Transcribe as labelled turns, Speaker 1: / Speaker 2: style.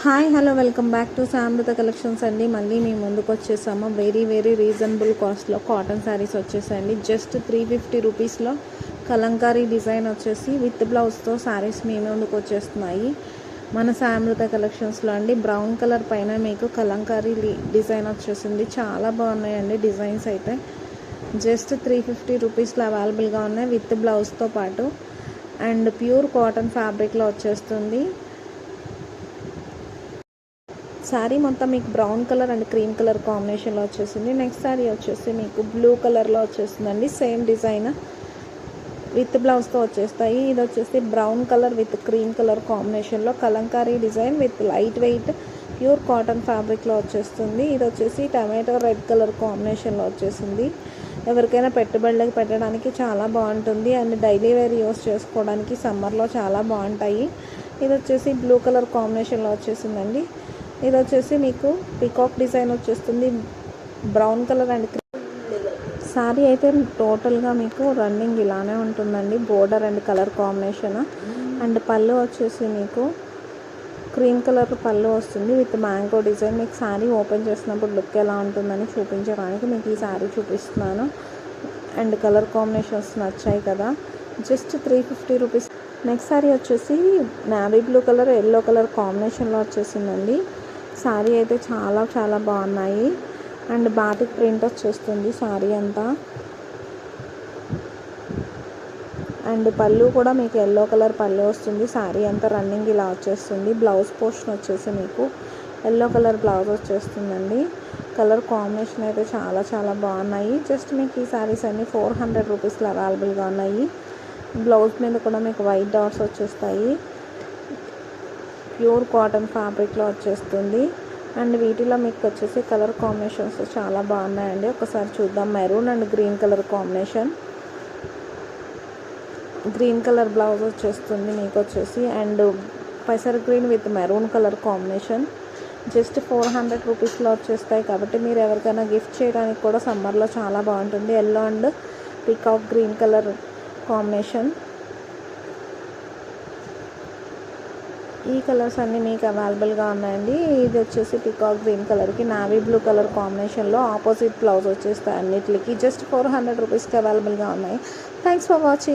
Speaker 1: Hi hello welcome back to సామృత collections అండి. మళ్ళీ మేము ముందుకు వచ్చేసాము. వెరీ రీజనబుల్ కాస్ట్లో కాటన్ శారీస్ వచ్చేసాయండి. జస్ట్ 350 రూపీస్లో కలంకారీ డిజైన్ వచ్చేసి విత్ బ్లౌజ్తో శారీస్ మీ ముందుకు వచ్చేస్తున్నాయి మన సామృత కలెక్షన్స్లో అండి. బ్రౌన్ కలర్ పైన మీకు కలంకారీ డిజైన్ వచ్చేసింది. చాలా బాగున్నాయండి డిజైన్స్ అయితే. జస్ట్ 350 రూపీస్లో అవైలబుల్గా ఉన్నాయి విత్ బ్లౌజ్తో పాటు. అండ్ ప్యూర్ కాటన్ ఫ్యాబ్రిక్లో వచ్చేస్తుంది. శారీ మొత్తం మీకు brown colour and cream colour కాంబినేషన్లో వచ్చేసింది. నెక్స్ట్ శారీ వచ్చేసి మీకు బ్లూ కలర్లో వచ్చేస్తుందండి. సేమ్ డిజైన్ విత్ బ్లౌజ్తో వచ్చేస్తాయి. ఇది వచ్చేసి brown colour with cream colour కాంబినేషన్లో kalamkari design with light weight pure cotton ఫ్యాబ్రిక్లో వచ్చేస్తుంది. ఇది వచ్చేసి టమాటో రెడ్ కలర్ కాంబినేషన్లో వచ్చేసింది. ఎవరికైనా పెట్టుబడులకు పెట్టడానికి చాలా బాగుంటుంది అండ్ డైలీ వేర్ యూస్ చేసుకోవడానికి సమ్మర్లో చాలా బాగుంటాయి. ఇది వచ్చేసి బ్లూ కలర్ కాంబినేషన్లో వచ్చేసిందండి. ఇది వచ్చేసి మీకు పికాక్ డిజైన్ వచ్చేస్తుంది. బ్రౌన్ కలర్ అండ్ శారీ అయితే టోటల్గా మీకు రన్నింగ్ ఇలానే ఉంటుందండి. Border and colour combination and పళ్ళు వచ్చేసి మీకు క్రీమ్ కలర్ పళ్ళు వస్తుంది విత్ మ్యాంగో డిజైన్. మీకు శారీ ఓపెన్ చేసినప్పుడు లుక్ ఎలా ఉంటుందని చూపించడానికి మీకు ఈ శారీ చూపిస్తున్నాను. అండ్ కలర్ కాంబినేషన్స్ నచ్చాయి కదా. Just 350 rupees. నెక్స్ట్ శారీ వచ్చేసి navy blue colour yellow colour కాంబినేషన్లో వచ్చేసిందండి. శారీ అయితే చాలా బాగున్నాయి అండ్ బాటిక్ ప్రింట్ వచ్చేస్తుంది శారీ అంతా. అండ్ పళ్ళు కూడా మీకు ఎల్లో కలర్ పళ్ళు వస్తుంది. శారీ అంతా రన్నింగ్ ఇలా వచ్చేస్తుంది. బ్లౌజ్ పోర్షన్ వచ్చేసి మీకు ఎల్లో కలర్ బ్లౌజ్ వచ్చేస్తుందండి. కలర్ కాంబినేషన్ అయితే చాలా బాగున్నాయి. జస్ట్ మీకు ఈ శారీస్ అన్నీ 400 రూపీస్లో అవైలబుల్గా ఉన్నాయి. బ్లౌజ్ మీద కూడా మీకు వైట్ డాట్స్ వచ్చేస్తాయి. ప్యూర్ కాటన్ ఫ్యాబ్రిక్లో వచ్చేస్తుంది. అండ్ వీటిలో మీకు వచ్చేసి కలర్ కాంబినేషన్స్ చాలా బాగున్నాయండి. ఒకసారి చూద్దాం. Maroon and green colour combination. Green colour blouse వచ్చేస్తుంది మీకు వచ్చేసి. అండ్ పెసర్ green with maroon colour combination. Just 400 రూపీస్లో వచ్చేస్తాయి కాబట్టి మీరు ఎవరికైనా గిఫ్ట్ చేయడానికి కూడా సమ్మర్లో చాలా బాగుంటుంది. Yellow and peacock green colour combination. ఈ కలర్స్ అన్నీ మీకు అవైలబుల్గా ఉన్నాయండి. ఇది వచ్చేసి పికాక్ గ్రీన్ కలర్కి నావీ బ్లూ కలర్ కాంబినేషన్లో ఆపోజిట్ బ్లౌజ్ వచ్చేస్తాయి అన్నిటికి. జస్ట్ 400 రూపీస్కి అవైలబుల్గా ఉన్నాయి. Thanks for watching.